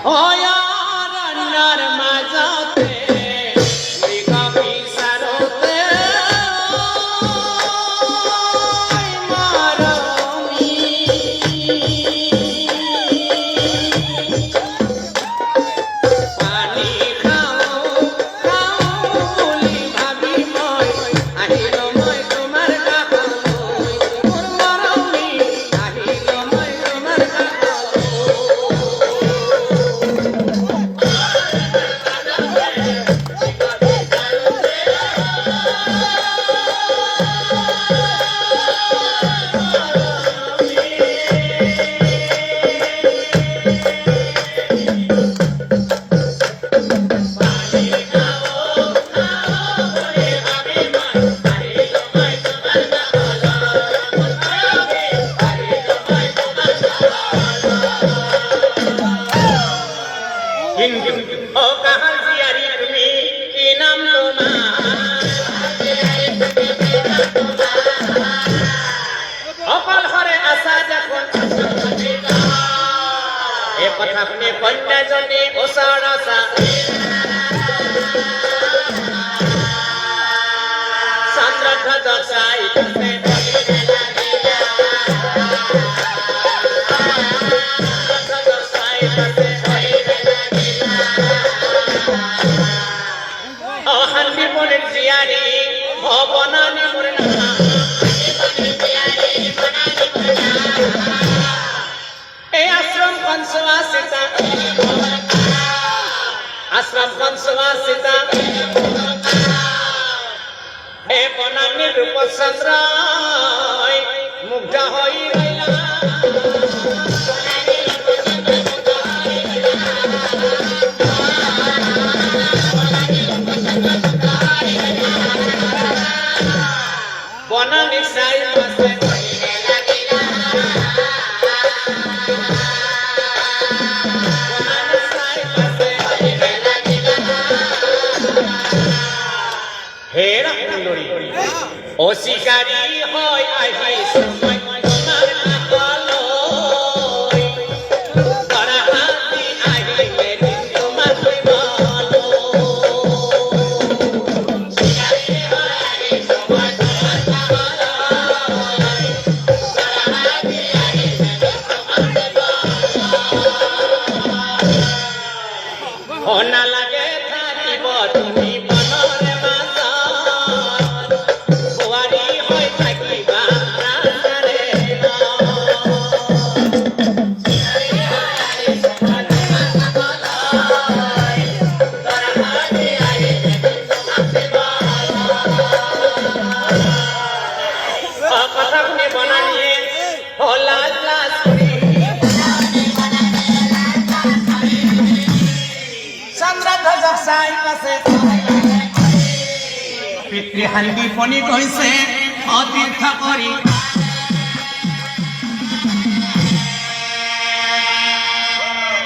অয়ারণ্যর মাঝতে মৃগ বিচারতে মারমি পানি খাও খাও বলি ভাবি মই আহিল মই তোমার কাকল মোর মারমি আহিল মই তোমার কাকল ও কাহার জিয়ারি তুমি কি নাম তোমার অকল হরে আসা যখন এ কথা শুনে কন্যা জনে ওসর আসা চন্দ্রধ্বজ চাইতেছে অহান্দি মনের জিয়ারি ভবনানি মনের এই আশ্রম কনসবাসিতা এ বনানি রূপচন্দ্র মুগ্ধ হই রইলা বনানি সাই পাশে হেরা সুন্দরী ও শিকারী হয় আহি সময় তোমার কাকলই ধরা হাতি আহিলে দিন তোমার বলো শিকারী হয় আহি সময় তোমার কাকলই ধরা হাতি আহিলে দিন তোমার বলো ও না লাগে থাকিব তুমি বনরে পিতৃহান্দি পনি কৈছে অতীৰ্থ কৰি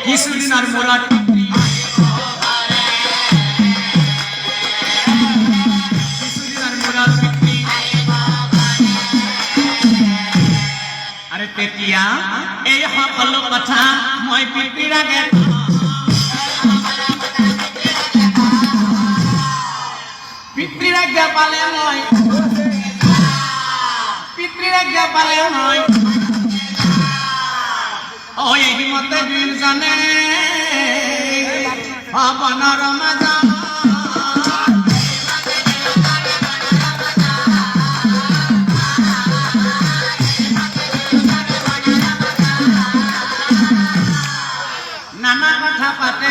কিছুদিনৰ মূৰত আৰু তেতিয়া এই সকলো কথা মই পিতৃৰ আগত পিতৃৰ আজ্ঞা পালে মই ঐ এহিমতে দুয়োজনে ভৱনৰ মাজত নানা কথা পাতে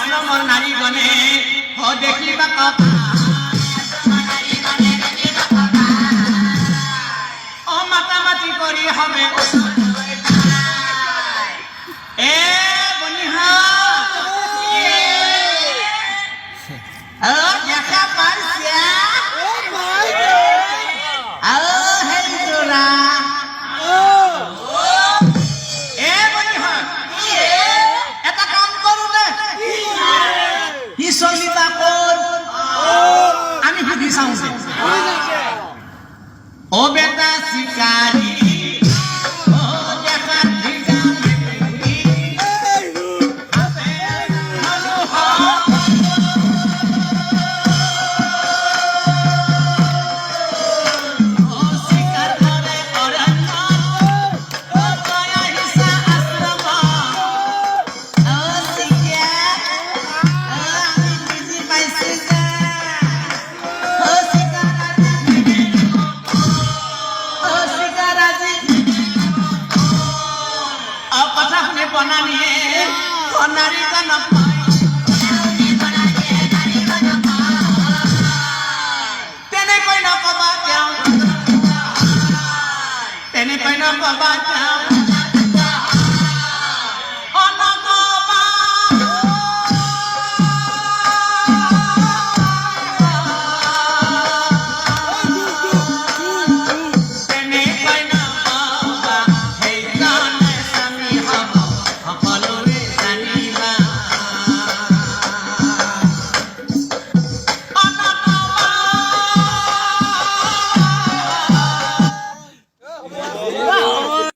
আশ্রমর নারীগণে দেখিবা কথা ও মাতামাতি করি হবে এ বনিহা দেখা পাইছা Solita সুধি চাওঁ যে অ বেটা চিকাৰী অ দেখা ভিজা মেকুৰী Panani, Panari,